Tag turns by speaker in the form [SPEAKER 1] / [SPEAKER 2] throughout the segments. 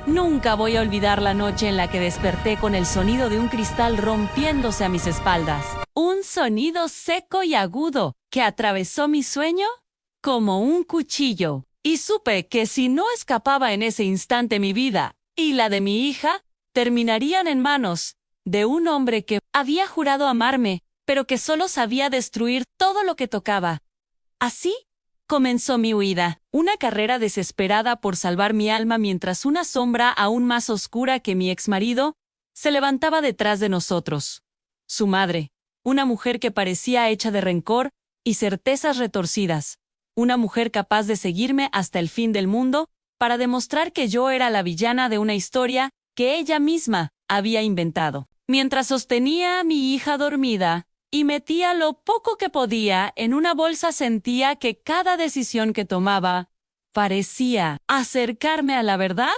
[SPEAKER 1] Nunca voy a olvidar la noche en la que desperté con el sonido de un cristal rompiéndose a mis espaldas. Un sonido seco y agudo que atravesó mi sueño como un cuchillo. Y supe que si no escapaba en ese instante mi vida y la de mi hija, terminarían en manos de un hombre que había jurado amarme, pero que solo sabía destruir todo lo que tocaba. Así comenzó mi huida, una carrera desesperada por salvar mi alma mientras una sombra aún más oscura que mi exmarido se levantaba detrás de nosotros. Su madre, una mujer que parecía hecha de rencor y certezas retorcidas, una mujer capaz de seguirme hasta el fin del mundo para demostrar que yo era la villana de una historia que ella misma había inventado. Mientras sostenía a mi hija dormida y metía lo poco que podía en una bolsa, sentía que cada decisión que tomaba parecía acercarme a la verdad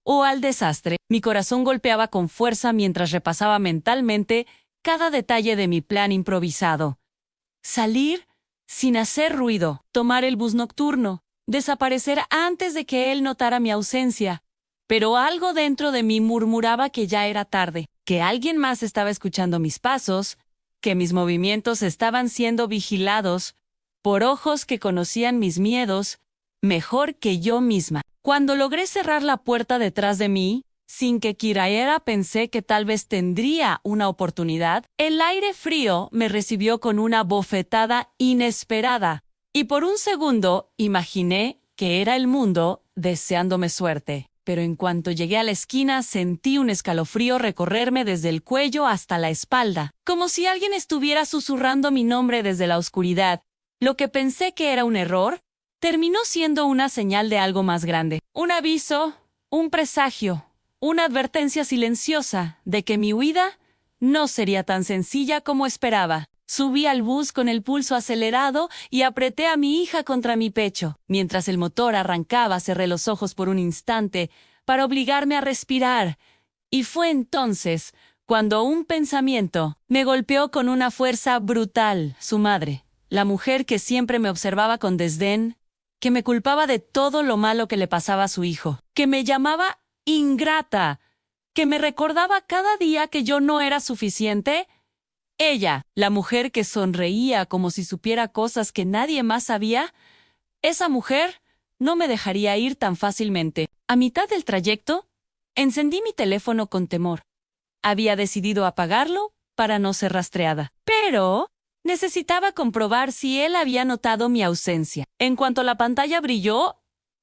[SPEAKER 1] o al desastre. Mi corazón golpeaba con fuerza mientras repasaba mentalmente cada detalle de mi plan improvisado. Salir sin hacer ruido, tomar el bus nocturno, desaparecer antes de que él notara mi ausencia. Pero algo dentro de mí murmuraba que ya era tarde, que alguien más estaba escuchando mis pasos, que mis movimientos estaban siendo vigilados por ojos que conocían mis miedos mejor que yo misma. Cuando logré cerrar la puerta detrás de mí, sin que quisiera, pensé que tal vez tendría una oportunidad. El aire frío me recibió con una bofetada inesperada, y por un segundo imaginé que era el mundo deseándome suerte. Pero en cuanto llegué a la esquina, sentí un escalofrío recorrerme desde el cuello hasta la espalda, como si alguien estuviera susurrando mi nombre desde la oscuridad. Lo que pensé que era un error terminó siendo una señal de algo más grande. Un aviso, un presagio, una advertencia silenciosa de que mi huida no sería tan sencilla como esperaba. Subí al bus con el pulso acelerado y apreté a mi hija contra mi pecho. Mientras el motor arrancaba, cerré los ojos por un instante para obligarme a respirar. Y fue entonces cuando un pensamiento me golpeó con una fuerza brutal. Su madre, la mujer que siempre me observaba con desdén, que me culpaba de todo lo malo que le pasaba a su hijo, que me llamaba ingrata, que me recordaba cada día que yo no era suficiente. Ella, la mujer que sonreía como si supiera cosas que nadie más sabía, esa mujer no me dejaría ir tan fácilmente. A mitad del trayecto, encendí mi teléfono con temor. Había decidido apagarlo para no ser rastreada, pero necesitaba comprobar si él había notado mi ausencia. En cuanto la pantalla brilló,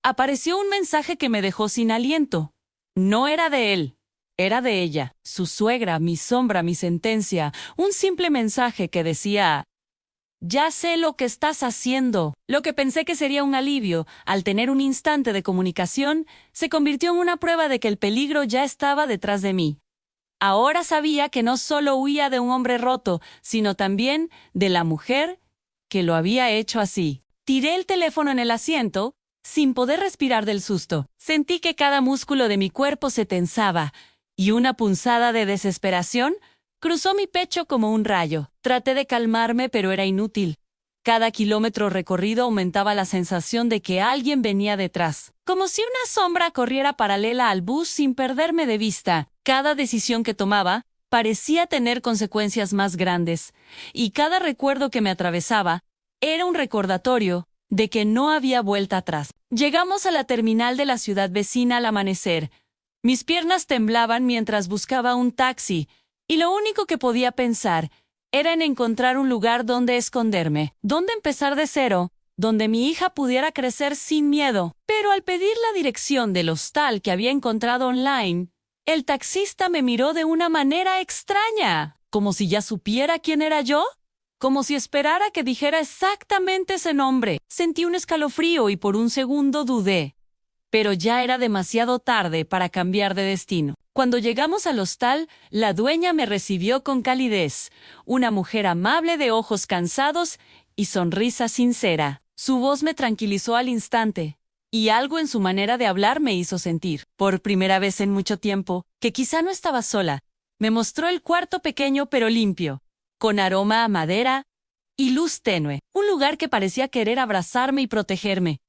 [SPEAKER 1] apareció un mensaje que me dejó sin aliento. No era de él. Era de ella, su suegra, mi sombra, mi sentencia, un simple mensaje que decía: «Ya sé lo que estás haciendo». Lo que pensé que sería un alivio, al tener un instante de comunicación, se convirtió en una prueba de que el peligro ya estaba detrás de mí. Ahora sabía que no solo huía de un hombre roto, sino también de la mujer que lo había hecho así. Tiré el teléfono en el asiento, sin poder respirar del susto. Sentí que cada músculo de mi cuerpo se tensaba, y una punzada de desesperación cruzó mi pecho como un rayo. Traté de calmarme, pero era inútil. Cada kilómetro recorrido aumentaba la sensación de que alguien venía detrás, como si una sombra corriera paralela al bus sin perderme de vista. Cada decisión que tomaba parecía tener consecuencias más grandes, y cada recuerdo que me atravesaba era un recordatorio de que no había vuelta atrás. Llegamos a la terminal de la ciudad vecina al amanecer. Mis piernas temblaban mientras buscaba un taxi, y lo único que podía pensar era en encontrar un lugar donde esconderme, donde empezar de cero, donde mi hija pudiera crecer sin miedo. Pero al pedir la dirección del hostal que había encontrado online, el taxista me miró de una manera extraña, como si ya supiera quién era yo, como si esperara que dijera exactamente ese nombre. Sentí un escalofrío y por un segundo dudé. Pero ya era demasiado tarde para cambiar de destino. Cuando llegamos al hostal, la dueña me recibió con calidez, una mujer amable de ojos cansados y sonrisa sincera. Su voz me tranquilizó al instante, y algo en su manera de hablar me hizo sentir, por primera vez en mucho tiempo, que quizá no estaba sola. Me mostró el cuarto pequeño pero limpio, con aroma a madera y luz tenue, un lugar que parecía querer abrazarme y protegerme.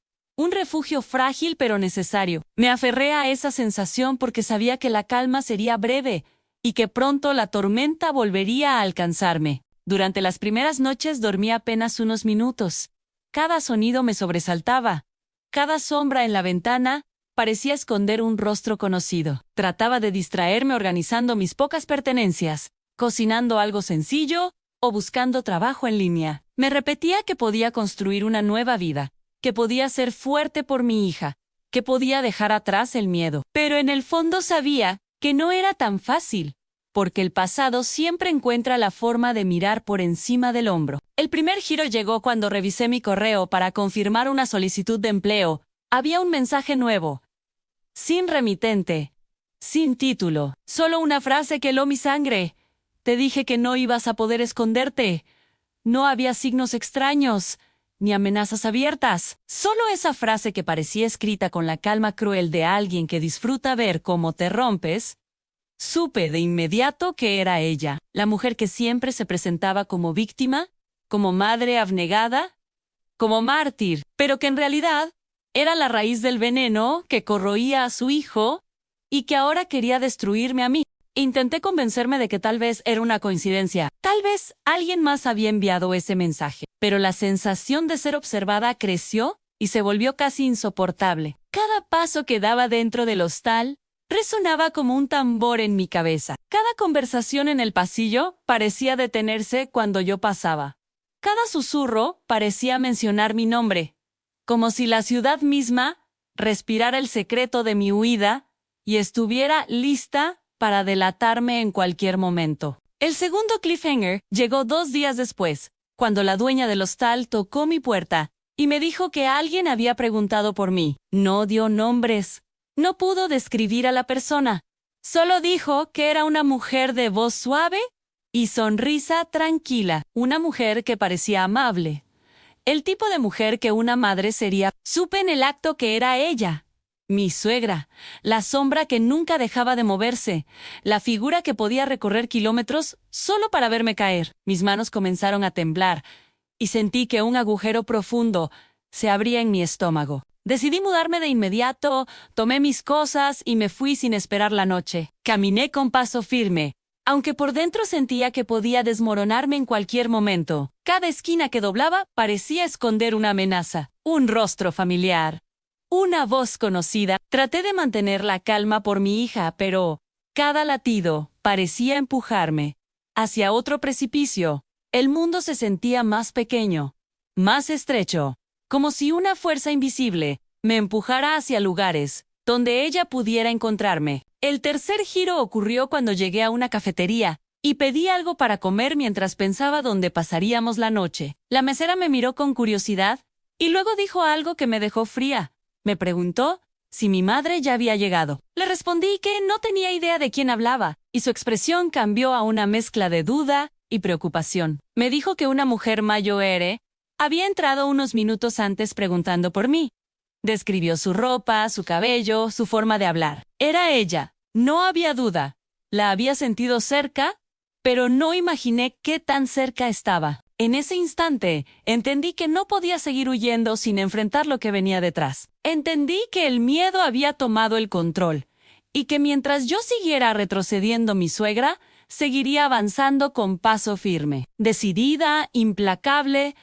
[SPEAKER 1] Un refugio frágil pero necesario. Me aferré a esa sensación porque sabía que la calma sería breve y que pronto la tormenta volvería a alcanzarme. Durante las primeras noches dormí apenas unos minutos. Cada sonido me sobresaltaba. Cada sombra en la ventana parecía esconder un rostro conocido. Trataba de distraerme organizando mis pocas pertenencias, cocinando algo sencillo o buscando trabajo en línea. Me repetía que podía construir una nueva vida, que podía ser fuerte por mi hija, que podía dejar atrás el miedo. Pero en el fondo sabía que no era tan fácil, porque el pasado siempre encuentra la forma de mirar por encima del hombro. El primer giro llegó cuando revisé mi correo para confirmar una solicitud de empleo. Había un mensaje nuevo, sin remitente, sin título, solo una frase que heló mi sangre. Te dije que no ibas a poder esconderte. No había signos extraños, ni amenazas abiertas. Solo esa frase que parecía escrita con la calma cruel de alguien que disfruta ver cómo te rompes. Supe de inmediato que era ella, la mujer que siempre se presentaba como víctima, como madre abnegada, como mártir, pero que en realidad era la raíz del veneno que corroía a su hijo y que ahora quería destruirme a mí. Intenté convencerme de que tal vez era una coincidencia. Tal vez alguien más había enviado ese mensaje. Pero la sensación de ser observada creció y se volvió casi insoportable. Cada paso que daba dentro del hostal resonaba como un tambor en mi cabeza. Cada conversación en el pasillo parecía detenerse cuando yo pasaba. Cada susurro parecía mencionar mi nombre, como si la ciudad misma respirara el secreto de mi huida y estuviera lista para delatarme en cualquier momento. El segundo cliffhanger llegó 2 días después, cuando la dueña del hostal tocó mi puerta y me dijo que alguien había preguntado por mí. No dio nombres. No pudo describir a la persona. Solo dijo que era una mujer de voz suave y sonrisa tranquila. Una mujer que parecía amable. El tipo de mujer que una madre sería. Supe en el acto que era ella. Mi suegra, la sombra que nunca dejaba de moverse, la figura que podía recorrer kilómetros solo para verme caer. Mis manos comenzaron a temblar y sentí que un agujero profundo se abría en mi estómago. Decidí mudarme de inmediato, tomé mis cosas y me fui sin esperar la noche. Caminé con paso firme, aunque por dentro sentía que podía desmoronarme en cualquier momento. Cada esquina que doblaba parecía esconder una amenaza, un rostro familiar. Una voz conocida. Traté de mantener la calma por mi hija, pero cada latido parecía empujarme hacia otro precipicio. El mundo se sentía más pequeño, más estrecho, como si una fuerza invisible me empujara hacia lugares donde ella pudiera encontrarme. El tercer giro ocurrió cuando llegué a una cafetería y pedí algo para comer mientras pensaba dónde pasaríamos la noche. La mesera me miró con curiosidad y luego dijo algo que me dejó fría. Me preguntó si mi madre ya había llegado. Le respondí que no tenía idea de quién hablaba, y su expresión cambió a una mezcla de duda y preocupación. Me dijo que una mujer mayor había entrado unos minutos antes preguntando por mí. Describió su ropa, su cabello, su forma de hablar. Era ella, no había duda. La había sentido cerca, pero no imaginé qué tan cerca estaba. En ese instante, entendí que no podía seguir huyendo sin enfrentar lo que venía detrás. Entendí que el miedo había tomado el control, y que mientras yo siguiera retrocediendo, mi suegra seguiría avanzando con paso firme. Decidida, implacable,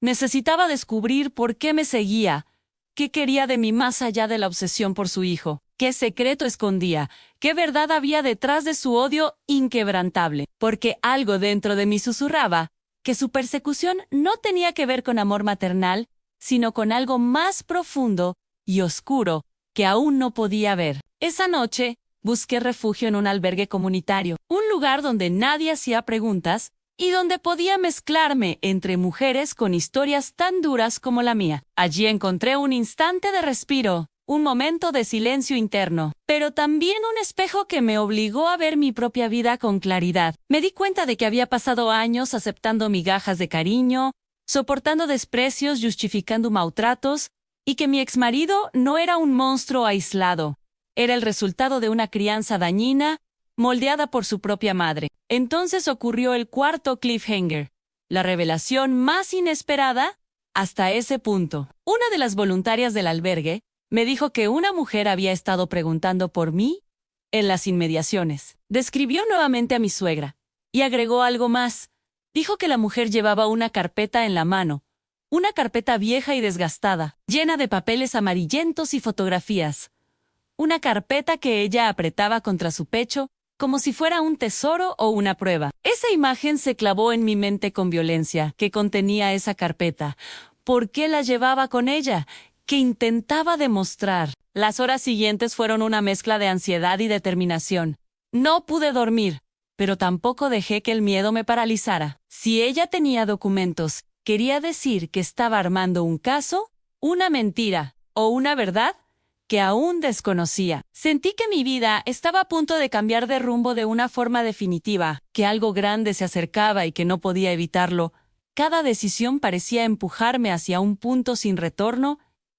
[SPEAKER 1] necesitaba descubrir por qué me seguía, qué quería de mí más allá de la obsesión por su hijo, qué secreto escondía, qué verdad había detrás de su odio inquebrantable, porque algo dentro de mí susurraba que su persecución no tenía que ver con amor maternal, sino con algo más profundo y oscuro que aún no podía ver. Esa noche, busqué refugio en un albergue comunitario, un lugar donde nadie hacía preguntas y donde podía mezclarme entre mujeres con historias tan duras como la mía. Allí encontré un instante de respiro, un momento de silencio interno, pero también un espejo que me obligó a ver mi propia vida con claridad. Me di cuenta de que había pasado años aceptando migajas de cariño, soportando desprecios, justificando maltratos, y que mi exmarido no era un monstruo aislado. Era el resultado de una crianza dañina, moldeada por su propia madre. Entonces ocurrió el cuarto cliffhanger, la revelación más inesperada hasta ese punto. Una de las voluntarias del albergue me dijo que una mujer había estado preguntando por mí en las inmediaciones. Describió nuevamente a mi suegra y agregó algo más. Dijo que la mujer llevaba una carpeta en la mano, una carpeta vieja y desgastada, llena de papeles amarillentos y fotografías. Una carpeta que ella apretaba contra su pecho como si fuera un tesoro o una prueba. Esa imagen se clavó en mi mente con violencia. ¿Qué contenía esa carpeta? ¿Por qué la llevaba con ella? ¿Qué intentaba demostrar? Las horas siguientes fueron una mezcla de ansiedad y determinación. No pude dormir, pero tampoco dejé que el miedo me paralizara. Si ella tenía documentos, ¿quería decir que estaba armando un caso, una mentira o una verdad que aún desconocía? Sentí que mi vida estaba a punto de cambiar de rumbo de una forma definitiva, que algo grande se acercaba y que no podía evitarlo. Cada decisión parecía empujarme hacia un punto sin retorno,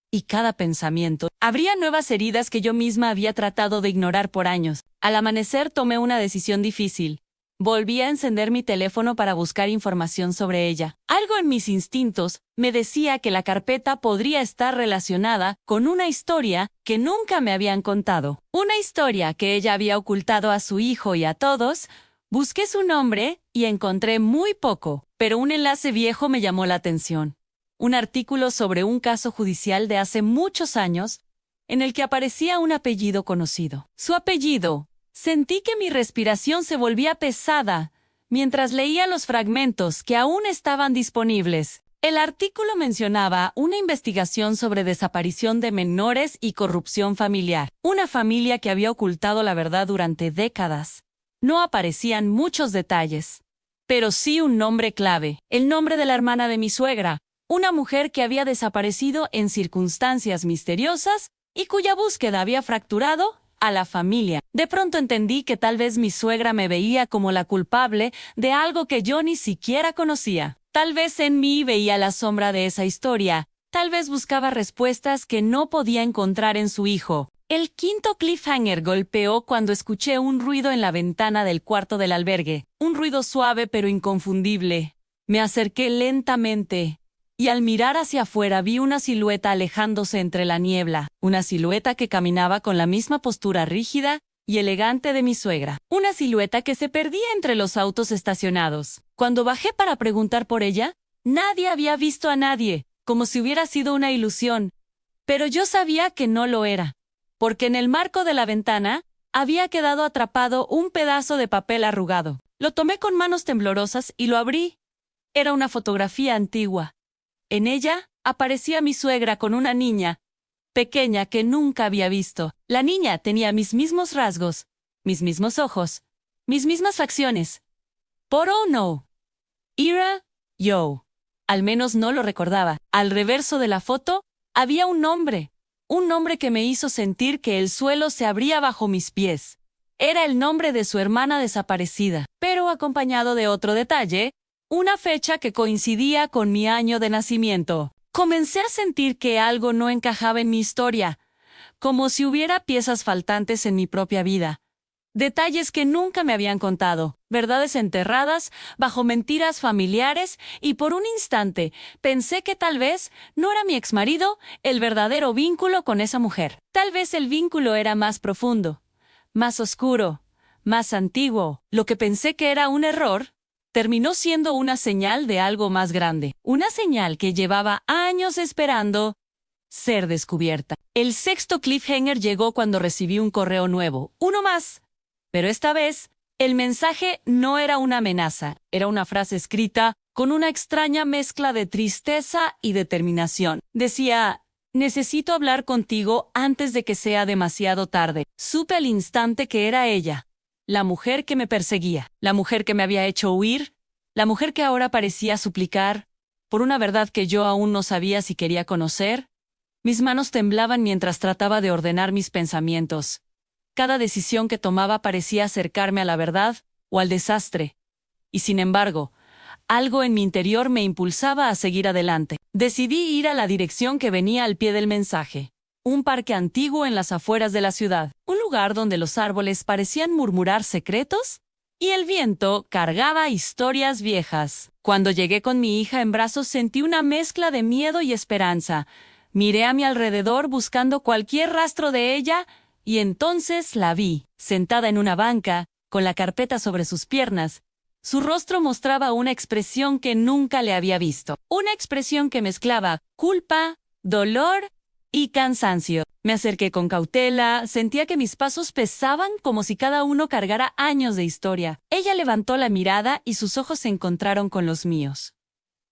[SPEAKER 1] y cada pensamiento abría nuevas heridas que yo misma había tratado de ignorar por años. Al amanecer tomé una decisión difícil. Volví a encender mi teléfono para buscar información sobre ella. Algo en mis instintos me decía que la carpeta podría estar relacionada con una historia que nunca me habían contado. Una historia que ella había ocultado a su hijo y a todos. Busqué su nombre y encontré muy poco, pero un enlace viejo me llamó la atención. Un artículo sobre un caso judicial de hace muchos años en el que aparecía un apellido conocido. Su apellido. Sentí que mi respiración se volvía pesada mientras leía los fragmentos que aún estaban disponibles. El artículo mencionaba una investigación sobre desaparición de menores y corrupción familiar. Una familia que había ocultado la verdad durante décadas. No aparecían muchos detalles, pero sí un nombre clave, el nombre de la hermana de mi suegra, una mujer que había desaparecido en circunstancias misteriosas y cuya búsqueda había fracturado a la familia. De pronto entendí que tal vez mi suegra me veía como la culpable de algo que yo ni siquiera conocía. Tal vez en mí veía la sombra de esa historia. Tal vez buscaba respuestas que no podía encontrar en su hijo. El quinto cliffhanger golpeó cuando escuché un ruido en la ventana del cuarto del albergue. Un ruido suave pero inconfundible. Me acerqué lentamente y al mirar hacia afuera vi una silueta alejándose entre la niebla. Una silueta que caminaba con la misma postura rígida y elegante de mi suegra. Una silueta que se perdía entre los autos estacionados. Cuando bajé para preguntar por ella, nadie había visto a nadie, como si hubiera sido una ilusión. Pero yo sabía que no lo era, porque en el marco de la ventana había quedado atrapado un pedazo de papel arrugado. Lo tomé con manos temblorosas y lo abrí. Era una fotografía antigua. En ella aparecía mi suegra con una niña pequeña que nunca había visto. La niña tenía mis mismos rasgos, mis mismos ojos, mis mismas facciones. Por oh no. Ira, yo. Al menos no lo recordaba. Al reverso de la foto había un nombre que me hizo sentir que el suelo se abría bajo mis pies. Era el nombre de su hermana desaparecida, pero acompañado de otro detalle, una fecha que coincidía con mi año de nacimiento. Comencé a sentir que algo no encajaba en mi historia, como si hubiera piezas faltantes en mi propia vida. Detalles que nunca me habían contado, verdades enterradas bajo mentiras familiares, y por un instante pensé que tal vez no era mi exmarido el verdadero vínculo con esa mujer. Tal vez el vínculo era más profundo, más oscuro, más antiguo. Lo que pensé que era un error terminó siendo una señal de algo más grande, una señal que llevaba años esperando ser descubierta. El sexto cliffhanger llegó cuando recibí un correo nuevo, uno más. Pero esta vez, el mensaje no era una amenaza, era una frase escrita con una extraña mezcla de tristeza y determinación. Decía: necesito hablar contigo antes de que sea demasiado tarde. Supe al instante que era ella, la mujer que me perseguía, la mujer que me había hecho huir, la mujer que ahora parecía suplicar por una verdad que yo aún no sabía si quería conocer. Mis manos temblaban mientras trataba de ordenar mis pensamientos. Cada decisión que tomaba parecía acercarme a la verdad o al desastre. Y sin embargo, algo en mi interior me impulsaba a seguir adelante. Decidí ir a la dirección que venía al pie del mensaje. Un parque antiguo en las afueras de la ciudad. Un lugar donde los árboles parecían murmurar secretos y el viento cargaba historias viejas. Cuando llegué con mi hija en brazos sentí una mezcla de miedo y esperanza. Miré a mi alrededor buscando cualquier rastro de ella y entonces la vi, sentada en una banca, con la carpeta sobre sus piernas. Su rostro mostraba una expresión que nunca le había visto. Una expresión que mezclaba culpa, dolor y cansancio. Me acerqué con cautela, sentía que mis pasos pesaban como si cada uno cargara años de historia. Ella levantó la mirada y sus ojos se encontraron con los míos.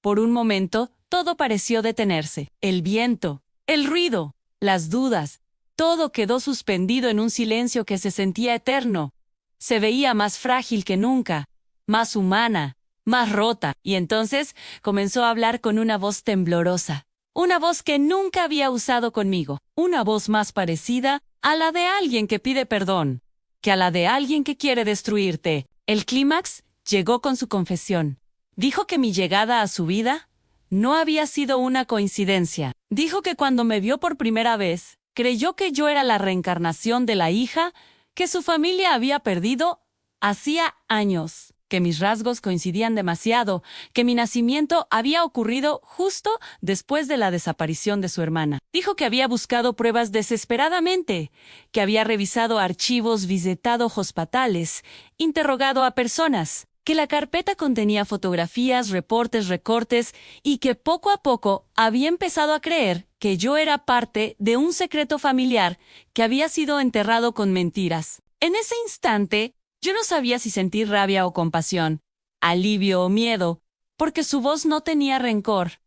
[SPEAKER 1] Por un momento, todo pareció detenerse. El viento, el ruido, las dudas, todo quedó suspendido en un silencio que se sentía eterno. Se veía más frágil que nunca, más humana, más rota, y entonces comenzó a hablar con una voz temblorosa. Una voz que nunca había usado conmigo, una voz más parecida a la de alguien que pide perdón, que a la de alguien que quiere destruirte. El clímax llegó con su confesión. Dijo que mi llegada a su vida no había sido una coincidencia. Dijo que cuando me vio por primera vez, creyó que yo era la reencarnación de la hija que su familia había perdido hacía años, que mis rasgos coincidían demasiado, que mi nacimiento había ocurrido justo después de la desaparición de su hermana. Dijo que había buscado pruebas desesperadamente, que había revisado archivos, visitado hospitales, interrogado a personas, que la carpeta contenía fotografías, reportes, recortes, y que poco a poco había empezado a creer que yo era parte de un secreto familiar que había sido enterrado con mentiras. En ese instante, yo no sabía si sentir rabia o compasión, alivio o miedo, porque su voz no tenía rencor.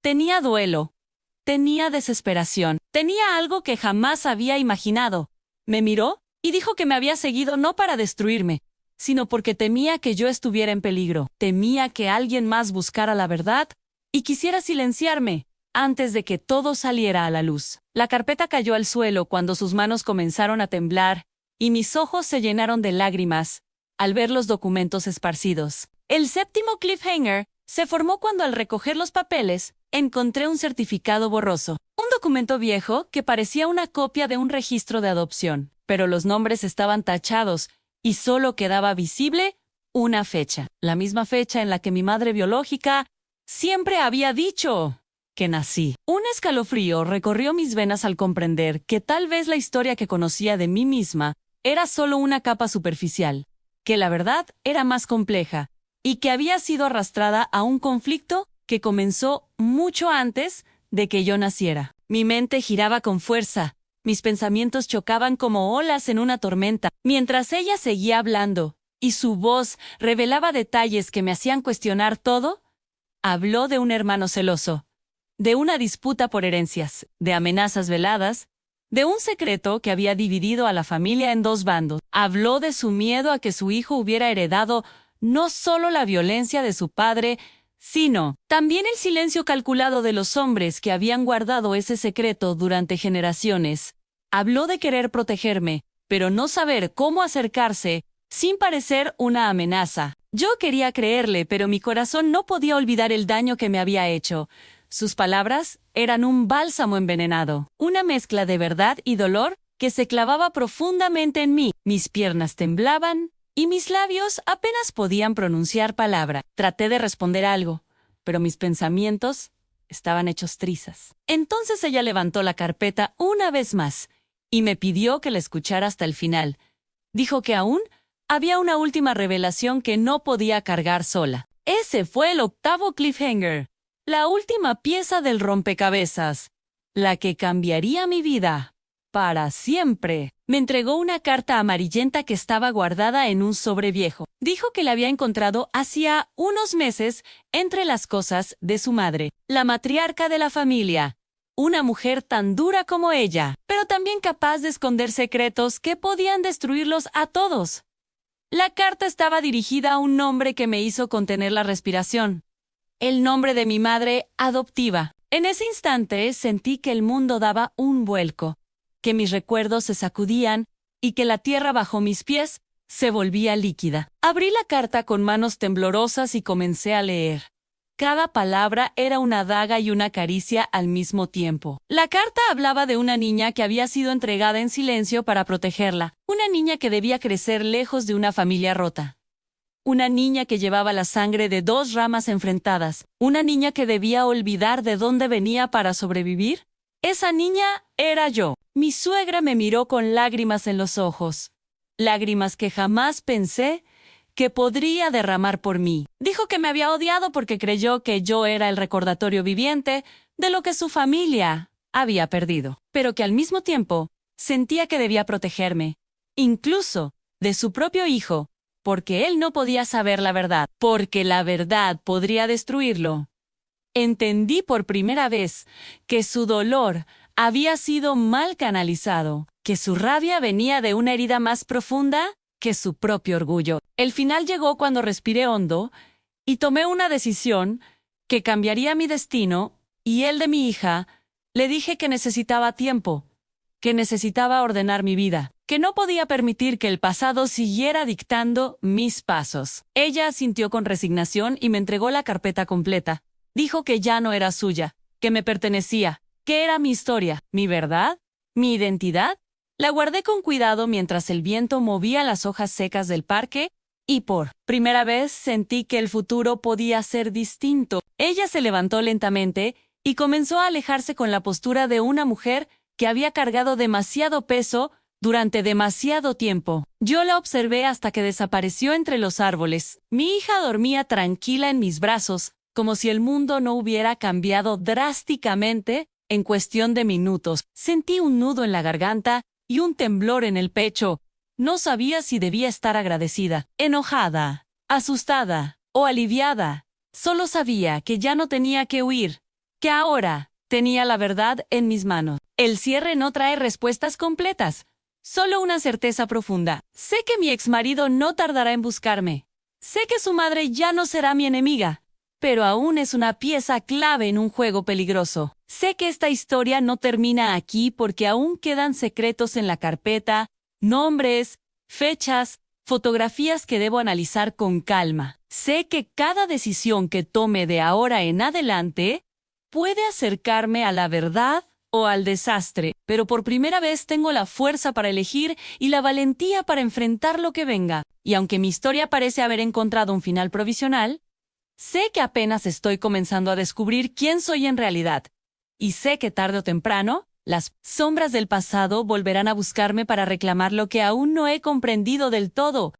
[SPEAKER 1] Tenía duelo, tenía desesperación, tenía algo que jamás había imaginado. Me miró y dijo que me había seguido no para destruirme, sino porque temía que yo estuviera en peligro. Temía que alguien más buscara la verdad y quisiera silenciarme antes de que todo saliera a la luz. La carpeta cayó al suelo cuando sus manos comenzaron a temblar y mis ojos se llenaron de lágrimas al ver los documentos esparcidos. El séptimo cliffhanger se formó cuando al recoger los papeles encontré un certificado borroso, un documento viejo que parecía una copia de un registro de adopción, pero los nombres estaban tachados y solo quedaba visible una fecha, la misma fecha en la que mi madre biológica siempre había dicho que nací. Un escalofrío recorrió mis venas al comprender que tal vez la historia que conocía de mí misma era solo una capa superficial, que la verdad era más compleja y que había sido arrastrada a un conflicto que comenzó mucho antes de que yo naciera. Mi mente giraba con fuerza. Mis pensamientos chocaban como olas en una tormenta, mientras ella seguía hablando, y su voz revelaba detalles que me hacían cuestionar todo. Habló de un hermano celoso, de una disputa por herencias, de amenazas veladas, de un secreto que había dividido a la familia en dos bandos. Habló de su miedo a que su hijo hubiera heredado no solo la violencia de su padre, sino también el silencio calculado de los hombres que habían guardado ese secreto durante generaciones. Habló de querer protegerme, pero no saber cómo acercarse sin parecer una amenaza. Yo quería creerle, pero mi corazón no podía olvidar el daño que me había hecho. Sus palabras eran un bálsamo envenenado, una mezcla de verdad y dolor que se clavaba profundamente en mí. Mis piernas temblaban y mis labios apenas podían pronunciar palabra. Traté de responder algo, pero mis pensamientos estaban hechos trizas. Entonces ella levantó la carpeta una vez más y me pidió que la escuchara hasta el final. Dijo que aún había una última revelación que no podía cargar sola. Ese fue el octavo cliffhanger, la última pieza del rompecabezas, la que cambiaría mi vida para siempre. Me entregó una carta amarillenta que estaba guardada en un sobre viejo. Dijo que la había encontrado hacía unos meses entre las cosas de su madre, la matriarca de la familia, una mujer tan dura como ella, pero también capaz de esconder secretos que podían destruirlos a todos. La carta estaba dirigida a un nombre que me hizo contener la respiración. El nombre de mi madre adoptiva. En ese instante sentí que el mundo daba un vuelco, que mis recuerdos se sacudían y que la tierra bajo mis pies se volvía líquida. Abrí la carta con manos temblorosas y comencé a leer. Cada palabra era una daga y una caricia al mismo tiempo. La carta hablaba de una niña que había sido entregada en silencio para protegerla, una niña que debía crecer lejos de una familia rota. una niña que llevaba la sangre de dos ramas enfrentadas, una niña que debía olvidar de dónde venía para sobrevivir. Esa niña era yo. Mi suegra me miró con lágrimas en los ojos, lágrimas que jamás pensé que podría derramar por mí. Dijo que me había odiado porque creyó que yo era el recordatorio viviente de lo que su familia había perdido, pero que al mismo tiempo sentía que debía protegerme, incluso de su propio hijo, porque él no podía saber la verdad, porque la verdad podría destruirlo. Entendí por primera vez que su dolor había sido mal canalizado, que su rabia venía de una herida más profunda que su propio orgullo. El final llegó cuando respiré hondo y tomé una decisión que cambiaría mi destino y el de mi hija. Le dije que necesitaba tiempo, que necesitaba ordenar mi vida, que no podía permitir que el pasado siguiera dictando mis pasos. Ella asintió con resignación y me entregó la carpeta completa. Dijo que ya no era suya, que me pertenecía, que era mi historia, mi verdad, mi identidad. La guardé con cuidado mientras el viento movía las hojas secas del parque y por primera vez sentí que el futuro podía ser distinto. Ella se levantó lentamente y comenzó a alejarse con la postura de una mujer que había cargado demasiado peso durante demasiado tiempo. Yo la observé hasta que desapareció entre los árboles. Mi hija dormía tranquila en mis brazos, como si el mundo no hubiera cambiado drásticamente en cuestión de minutos. Sentí un nudo en la garganta y un temblor en el pecho. No sabía si debía estar agradecida, enojada, asustada o aliviada. Solo sabía que ya no tenía que huir, que ahora tenía la verdad en mis manos. El cierre no trae respuestas completas, solo una certeza profunda. Sé que mi exmarido no tardará en buscarme. Sé que su madre ya no será mi enemiga, pero aún es una pieza clave en un juego peligroso. Sé que esta historia no termina aquí porque aún quedan secretos en la carpeta, nombres, fechas, fotografías que debo analizar con calma. Sé que cada decisión que tome de ahora en adelante puede acercarme a la verdad o al desastre, pero por primera vez tengo la fuerza para elegir y la valentía para enfrentar lo que venga. Y aunque mi historia parece haber encontrado un final provisional, sé que apenas estoy comenzando a descubrir quién soy en realidad. Y sé que tarde o temprano, las sombras del pasado volverán a buscarme para reclamar lo que aún no he comprendido del todo.